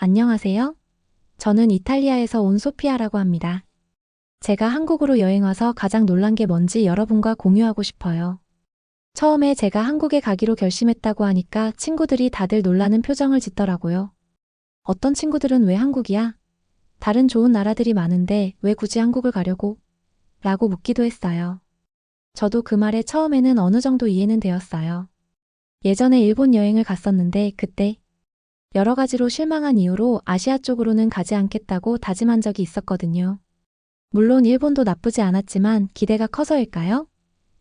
안녕하세요. 저는 이탈리아에서 온 소피아라고 합니다. 제가 한국으로 여행 와서 가장 놀란 게 뭔지 여러분과 공유하고 싶어요. 처음에 제가 한국에 가기로 결심했다고 하니까 친구들이 다들 놀라는 표정을 짓더라고요. 어떤 친구들은 왜 한국이야? 다른 좋은 나라들이 많은데 왜 굳이 한국을 가려고? 라고 묻기도 했어요. 저도 그 말에 처음에는 어느 정도 이해는 되었어요. 예전에 일본 여행을 갔었는데 그때 여러 가지로 실망한 이유로 아시아 쪽으로는 가지 않겠다고 다짐한 적이 있었거든요. 물론 일본도 나쁘지 않았지만 기대가 커서일까요?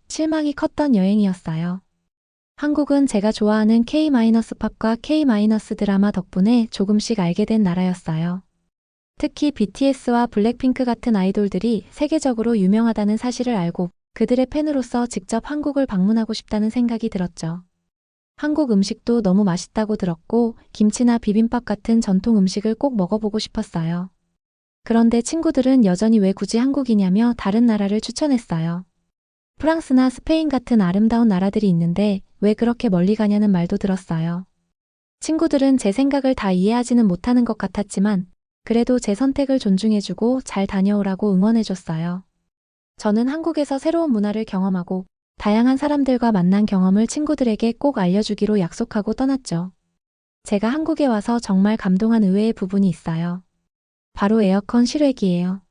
실망이 컸던 여행이었어요. 한국은 제가 좋아하는 K-팝과 K-드라마 덕분에 조금씩 알게 된 나라였어요. 특히 BTS와 블랙핑크 같은 아이돌들이 세계적으로 유명하다는 사실을 알고 그들의 팬으로서 직접 한국을 방문하고 싶다는 생각이 들었죠. 한국 음식도 너무 맛있다고 들었고 김치나 비빔밥 같은 전통 음식을 꼭 먹어보고 싶었어요. 그런데 친구들은 여전히 왜 굳이 한국이냐며 다른 나라를 추천했어요. 프랑스나 스페인 같은 아름다운 나라들이 있는데 왜 그렇게 멀리 가냐는 말도 들었어요. 친구들은 제 생각을 다 이해하지는 못하는 것 같았지만 그래도 제 선택을 존중해주고 잘 다녀오라고 응원해줬어요. 저는 한국에서 새로운 문화를 경험하고 다양한 사람들과 만난 경험을 친구들에게 꼭 알려주기로 약속하고 떠났죠. 제가 한국에 와서 정말 감동한 의외의 부분이 있어요. 바로 에어컨 실외기예요.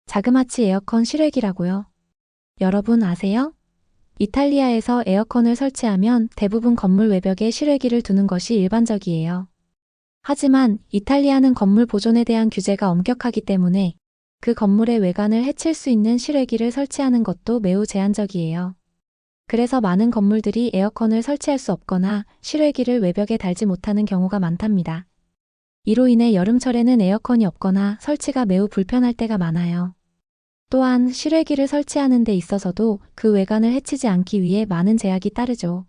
자그마치 에어컨 실외기라고요. 여러분 아세요? 이탈리아에서 에어컨을 설치하면 대부분 건물 외벽에 실외기를 두는 것이 일반적이에요. 하지만 이탈리아는 건물 보존에 대한 규제가 엄격하기 때문에 그 건물의 외관을 해칠 수 있는 실외기를 설치하는 것도 매우 제한적이에요. 그래서 많은 건물들이 에어컨을 설치할 수 없거나 실외기를 외벽에 달지 못하는 경우가 많답니다. 이로 인해 여름철에는 에어컨이 없거나 설치가 매우 불편할 때가 많아요. 또한 실외기를 설치하는 데 있어서도 그 외관을 해치지 않기 위해 많은 제약이 따르죠.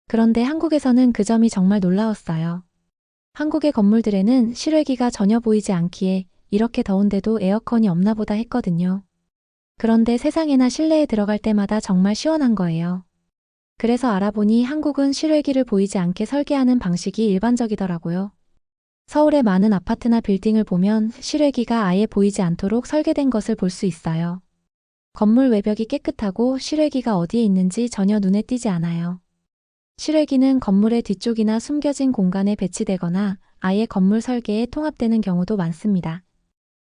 그런데 한국에서는 그 점이 정말 놀라웠어요. 한국의 건물들에는 실외기가 전혀 보이지 않기에 이렇게 더운데도 에어컨이 없나 보다 했거든요. 그런데 세상에나 실내에 들어갈 때마다 정말 시원한 거예요. 그래서 알아보니 한국은 실외기를 보이지 않게 설계하는 방식이 일반적이더라고요. 서울의 많은 아파트나 빌딩을 보면 실외기가 아예 보이지 않도록 설계된 것을 볼 수 있어요. 건물 외벽이 깨끗하고 실외기가 어디에 있는지 전혀 눈에 띄지 않아요. 실외기는 건물의 뒤쪽이나 숨겨진 공간에 배치되거나 아예 건물 설계에 통합되는 경우도 많습니다.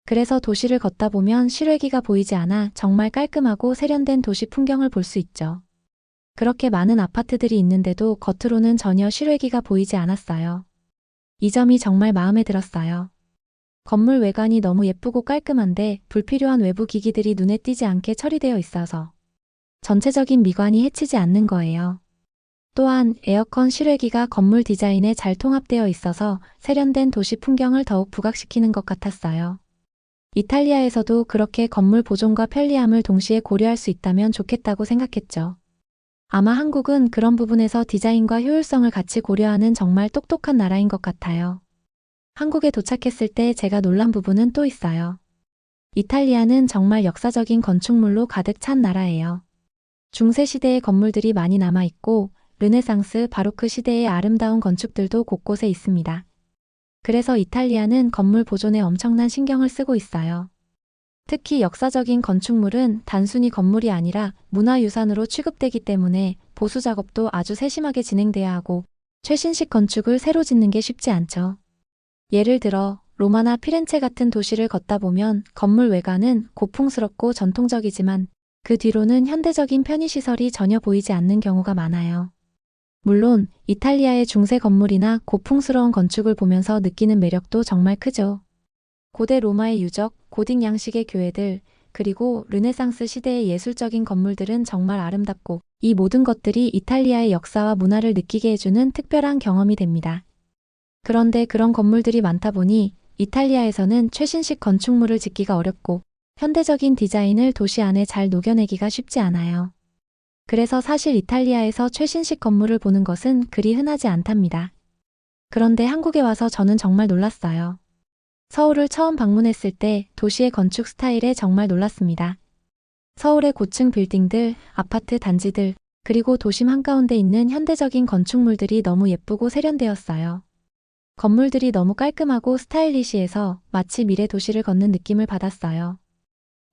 그래서 도시를 걷다 보면 실외기가 보이지 않아 정말 깔끔하고 세련된 도시 풍경을 볼 수 있죠. 그렇게 많은 아파트들이 있는데도 겉으로는 전혀 실외기가 보이지 않았어요. 이 점이 정말 마음에 들었어요. 건물 외관이 너무 예쁘고 깔끔한데 불필요한 외부 기기들이 눈에 띄지 않게 처리되어 있어서 전체적인 미관이 해치지 않는 거예요. 또한 에어컨 실외기가 건물 디자인에 잘 통합되어 있어서 세련된 도시 풍경을 더욱 부각시키는 것 같았어요. 이탈리아에서도 그렇게 건물 보존과 편리함을 동시에 고려할 수 있다면 좋겠다고 생각했죠. 아마 한국은 그런 부분에서 디자인과 효율성을 같이 고려하는 정말 똑똑한 나라인 것 같아요. 한국에 도착했을 때 제가 놀란 부분은 또 있어요. 이탈리아는 정말 역사적인 건축물로 가득 찬 나라예요. 중세 시대의 건물들이 많이 남아있고 르네상스, 바로크 시대의 아름다운 건축들도 곳곳에 있습니다. 그래서 이탈리아는 건물 보존에 엄청난 신경을 쓰고 있어요. 특히 역사적인 건축물은 단순히 건물이 아니라 문화유산으로 취급되기 때문에 보수 작업도 아주 세심하게 진행돼야 하고 최신식 건축을 새로 짓는 게 쉽지 않죠. 예를 들어 로마나 피렌체 같은 도시를 걷다 보면 건물 외관은 고풍스럽고 전통적이지만 그 뒤로는 현대적인 편의시설이 전혀 보이지 않는 경우가 많아요. 물론 이탈리아의 중세 건물이나 고풍스러운 건축을 보면서 느끼는 매력도 정말 크죠. 고대 로마의 유적, 고딕 양식의 교회들, 그리고 르네상스 시대의 예술적인 건물들은 정말 아름답고 이 모든 것들이 이탈리아의 역사와 문화를 느끼게 해주는 특별한 경험이 됩니다. 그런데 그런 건물들이 많다 보니 이탈리아에서는 최신식 건축물을 짓기가 어렵고 현대적인 디자인을 도시 안에 잘 녹여내기가 쉽지 않아요. 그래서 사실 이탈리아에서 최신식 건물을 보는 것은 그리 흔하지 않답니다. 그런데 한국에 와서 저는 정말 놀랐어요. 서울을 처음 방문했을 때 도시의 건축 스타일에 정말 놀랐습니다. 서울의 고층 빌딩들, 아파트 단지들, 그리고 도심 한가운데 있는 현대적인 건축물들이 너무 예쁘고 세련되었어요. 건물들이 너무 깔끔하고 스타일리시해서 마치 미래 도시를 걷는 느낌을 받았어요.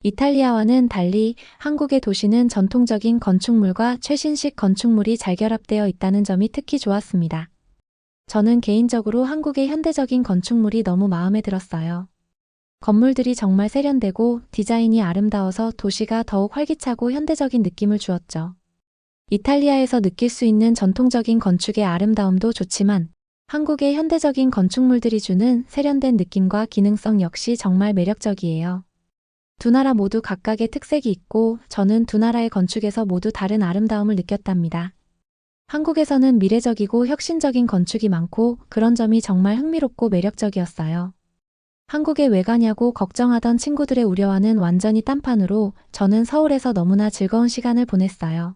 이탈리아와는 달리 한국의 도시는 전통적인 건축물과 최신식 건축물이 잘 결합되어 있다는 점이 특히 좋았습니다. 저는 개인적으로 한국의 현대적인 건축물이 너무 마음에 들었어요. 건물들이 정말 세련되고 디자인이 아름다워서 도시가 더욱 활기차고 현대적인 느낌을 주었죠. 이탈리아에서 느낄 수 있는 전통적인 건축의 아름다움도 좋지만 한국의 현대적인 건축물들이 주는 세련된 느낌과 기능성 역시 정말 매력적이에요. 두 나라 모두 각각의 특색이 있고 저는 두 나라의 건축에서 모두 다른 아름다움을 느꼈답니다. 한국에서는 미래적이고 혁신적인 건축이 많고 그런 점이 정말 흥미롭고 매력적이었어요. 한국의 왜 가냐고 걱정하던 친구들의 우려와는 완전히 딴판으로 저는 서울에서 너무나 즐거운 시간을 보냈어요.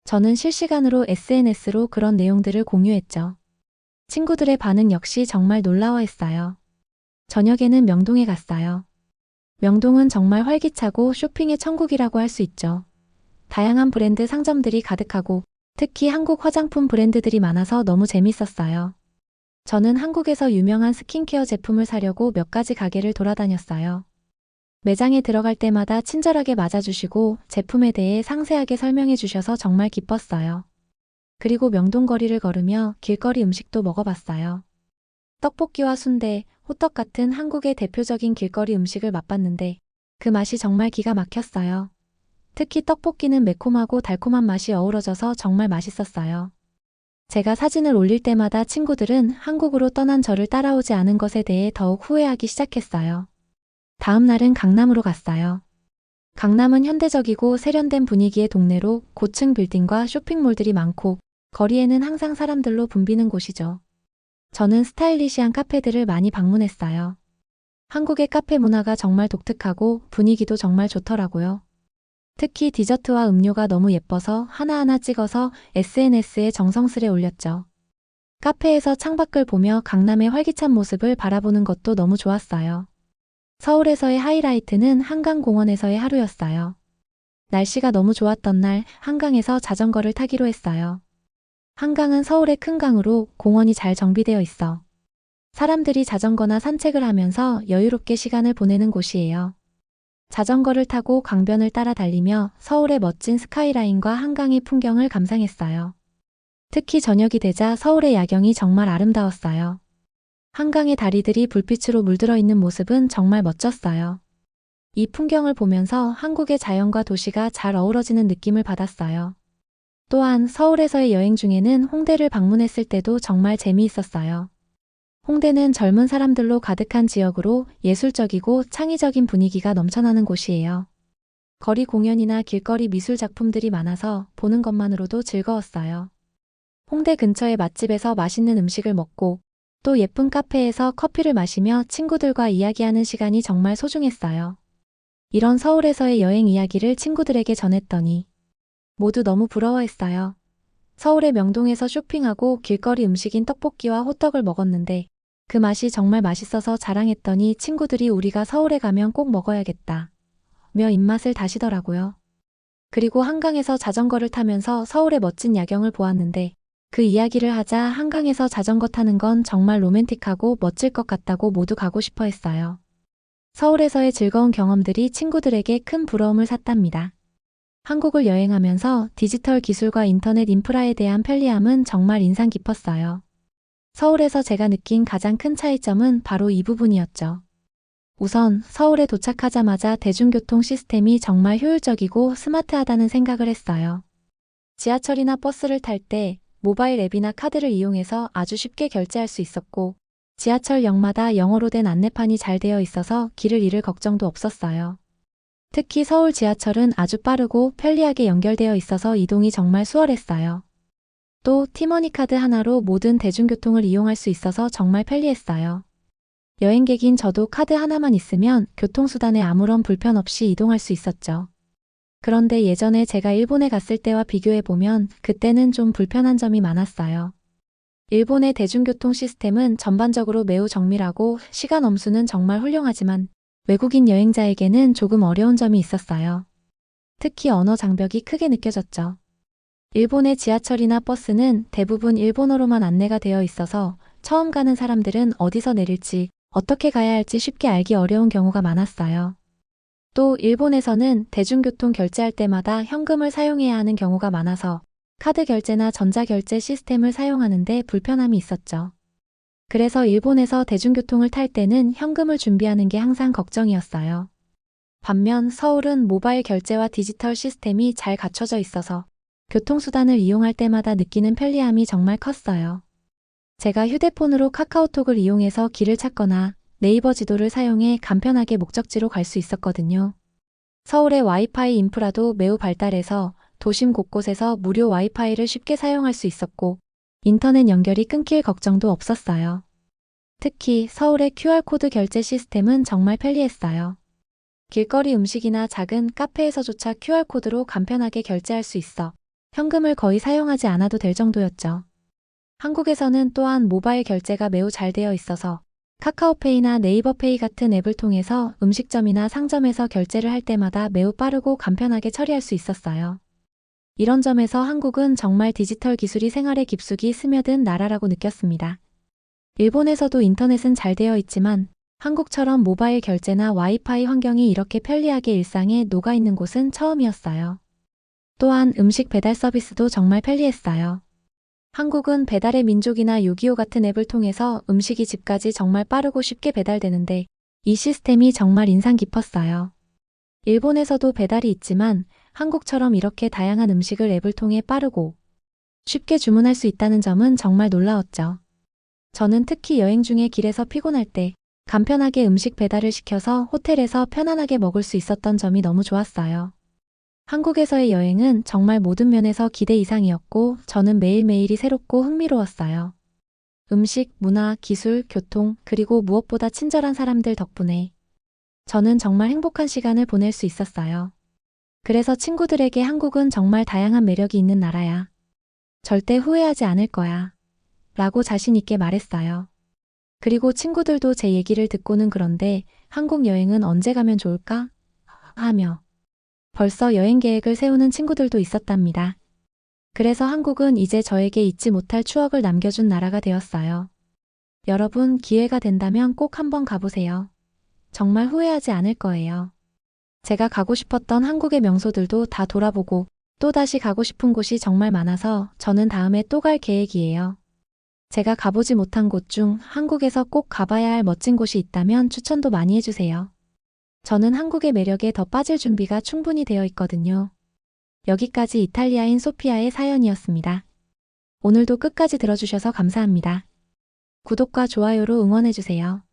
저는 실시간으로 SNS로 그런 내용들을 공유했죠. 친구들의 반응 역시 정말 놀라워했어요. 저녁에는 명동에 갔어요. 명동은 정말 활기차고 쇼핑의 천국이라고 할 수 있죠. 다양한 브랜드 상점들이 가득하고 특히 한국 화장품 브랜드들이 많아서 너무 재밌었어요. 저는 한국에서 유명한 스킨케어 제품을 사려고 몇 가지 가게를 돌아다녔어요. 매장에 들어갈 때마다 친절하게 맞아주시고 제품에 대해 상세하게 설명해 주셔서 정말 기뻤어요. 그리고 명동 거리를 걸으며 길거리 음식도 먹어봤어요. 떡볶이와 순대, 호떡 같은 한국의 대표적인 길거리 음식을 맛봤는데 그 맛이 정말 기가 막혔어요. 특히 떡볶이는 매콤하고 달콤한 맛이 어우러져서 정말 맛있었어요. 제가 사진을 올릴 때마다 친구들은 한국으로 떠난 저를 따라오지 않은 것에 대해 더욱 후회하기 시작했어요. 다음 날은 강남으로 갔어요. 강남은 현대적이고 세련된 분위기의 동네로 고층 빌딩과 쇼핑몰들이 많고 거리에는 항상 사람들로 붐비는 곳이죠. 저는 스타일리시한 카페들을 많이 방문했어요. 한국의 카페 문화가 정말 독특하고 분위기도 정말 좋더라고요. 특히 디저트와 음료가 너무 예뻐서 하나하나 찍어서 SNS에 정성스레 올렸죠. 카페에서 창밖을 보며 강남의 활기찬 모습을 바라보는 것도 너무 좋았어요. 서울에서의 하이라이트는 한강공원에서의 하루였어요. 날씨가 너무 좋았던 날 한강에서 자전거를 타기로 했어요. 한강은 서울의 큰 강으로 공원이 잘 정비되어 있어 사람들이 자전거나 산책을 하면서 여유롭게 시간을 보내는 곳이에요. 자전거를 타고 강변을 따라 달리며 서울의 멋진 스카이라인과 한강의 풍경을 감상했어요. 특히 저녁이 되자 서울의 야경이 정말 아름다웠어요. 한강의 다리들이 불빛으로 물들어 있는 모습은 정말 멋졌어요. 이 풍경을 보면서 한국의 자연과 도시가 잘 어우러지는 느낌을 받았어요. 또한 서울에서의 여행 중에는 홍대를 방문했을 때도 정말 재미있었어요. 홍대는 젊은 사람들로 가득한 지역으로 예술적이고 창의적인 분위기가 넘쳐나는 곳이에요. 거리 공연이나 길거리 미술 작품들이 많아서 보는 것만으로도 즐거웠어요. 홍대 근처의 맛집에서 맛있는 음식을 먹고 또 예쁜 카페에서 커피를 마시며 친구들과 이야기하는 시간이 정말 소중했어요. 이런 서울에서의 여행 이야기를 친구들에게 전했더니 모두 너무 부러워했어요. 서울의 명동에서 쇼핑하고 길거리 음식인 떡볶이와 호떡을 먹었는데 그 맛이 정말 맛있어서 자랑했더니 친구들이 우리가 서울에 가면 꼭 먹어야겠다 며 입맛을 다시더라고요. 그리고 한강에서 자전거를 타면서 서울의 멋진 야경을 보았는데 그 이야기를 하자 한강에서 자전거 타는 건 정말 로맨틱하고 멋질 것 같다고 모두 가고 싶어 했어요. 서울에서의 즐거운 경험들이 친구들에게 큰 부러움을 샀답니다. 한국을 여행하면서 디지털 기술과 인터넷 인프라에 대한 편리함은 정말 인상 깊었어요. 서울에서 제가 느낀 가장 큰 차이점은 바로 이 부분이었죠. 우선 서울에 도착하자마자 대중교통 시스템이 정말 효율적이고 스마트하다는 생각을 했어요. 지하철이나 버스를 탈 때 모바일 앱이나 카드를 이용해서 아주 쉽게 결제할 수 있었고 지하철역마다 영어로 된 안내판이 잘 되어 있어서 길을 잃을 걱정도 없었어요. 특히 서울 지하철은 아주 빠르고 편리하게 연결되어 있어서 이동이 정말 수월했어요. 또 티머니 카드 하나로 모든 대중교통을 이용할 수 있어서 정말 편리했어요. 여행객인 저도 카드 하나만 있으면 교통수단에 아무런 불편 없이 이동할 수 있었죠. 그런데 예전에 제가 일본에 갔을 때와 비교해보면 그때는 좀 불편한 점이 많았어요. 일본의 대중교통 시스템은 전반적으로 매우 정밀하고 시간 엄수는 정말 훌륭하지만 외국인 여행자에게는 조금 어려운 점이 있었어요. 특히 언어 장벽이 크게 느껴졌죠. 일본의 지하철이나 버스는 대부분 일본어로만 안내가 되어 있어서 처음 가는 사람들은 어디서 내릴지, 어떻게 가야 할지 쉽게 알기 어려운 경우가 많았어요. 또 일본에서는 대중교통 결제할 때마다 현금을 사용해야 하는 경우가 많아서 카드 결제나 전자결제 시스템을 사용하는데 불편함이 있었죠. 그래서 일본에서 대중교통을 탈 때는 현금을 준비하는 게 항상 걱정이었어요. 반면 서울은 모바일 결제와 디지털 시스템이 잘 갖춰져 있어서 교통수단을 이용할 때마다 느끼는 편리함이 정말 컸어요. 제가 휴대폰으로 카카오톡을 이용해서 길을 찾거나 네이버 지도를 사용해 간편하게 목적지로 갈 수 있었거든요. 서울의 와이파이 인프라도 매우 발달해서 도심 곳곳에서 무료 와이파이를 쉽게 사용할 수 있었고 인터넷 연결이 끊길 걱정도 없었어요. 특히 서울의 QR코드 결제 시스템은 정말 편리했어요. 길거리 음식이나 작은 카페에서조차 QR코드로 간편하게 결제할 수 있어 현금을 거의 사용하지 않아도 될 정도였죠. 한국에서는 또한 모바일 결제가 매우 잘 되어 있어서 카카오페이나 네이버페이 같은 앱을 통해서 음식점이나 상점에서 결제를 할 때마다 매우 빠르고 간편하게 처리할 수 있었어요. 이런 점에서 한국은 정말 디지털 기술이 생활에 깊숙이 스며든 나라라고 느꼈습니다. 일본에서도 인터넷은 잘 되어 있지만 한국처럼 모바일 결제나 와이파이 환경이 이렇게 편리하게 일상에 녹아있는 곳은 처음이었어요. 또한 음식 배달 서비스도 정말 편리했어요. 한국은 배달의 민족이나 요기요 같은 앱을 통해서 음식이 집까지 정말 빠르고 쉽게 배달되는데 이 시스템이 정말 인상 깊었어요. 일본에서도 배달이 있지만 한국처럼 이렇게 다양한 음식을 앱을 통해 빠르고 쉽게 주문할 수 있다는 점은 정말 놀라웠죠. 저는 특히 여행 중에 길에서 피곤할 때 간편하게 음식 배달을 시켜서 호텔에서 편안하게 먹을 수 있었던 점이 너무 좋았어요. 한국에서의 여행은 정말 모든 면에서 기대 이상이었고 저는 매일매일이 새롭고 흥미로웠어요. 음식, 문화, 기술, 교통, 그리고 무엇보다 친절한 사람들 덕분에 저는 정말 행복한 시간을 보낼 수 있었어요. 그래서 친구들에게 한국은 정말 다양한 매력이 있는 나라야. 절대 후회하지 않을 거야. 라고 자신 있게 말했어요. 그리고 친구들도 제 얘기를 듣고는 그런데 한국 여행은 언제 가면 좋을까? 하며 벌써 여행 계획을 세우는 친구들도 있었답니다. 그래서 한국은 이제 저에게 잊지 못할 추억을 남겨준 나라가 되었어요. 여러분 기회가 된다면 꼭 한번 가보세요. 정말 후회하지 않을 거예요. 제가 가고 싶었던 한국의 명소들도 다 돌아보고 또다시 가고 싶은 곳이 정말 많아서 저는 다음에 또 갈 계획이에요. 제가 가보지 못한 곳 중 한국에서 꼭 가봐야 할 멋진 곳이 있다면 추천도 많이 해주세요. 저는 한국의 매력에 더 빠질 준비가 충분히 되어 있거든요. 여기까지 이탈리아인 소피아의 사연이었습니다. 오늘도 끝까지 들어주셔서 감사합니다. 구독과 좋아요로 응원해주세요.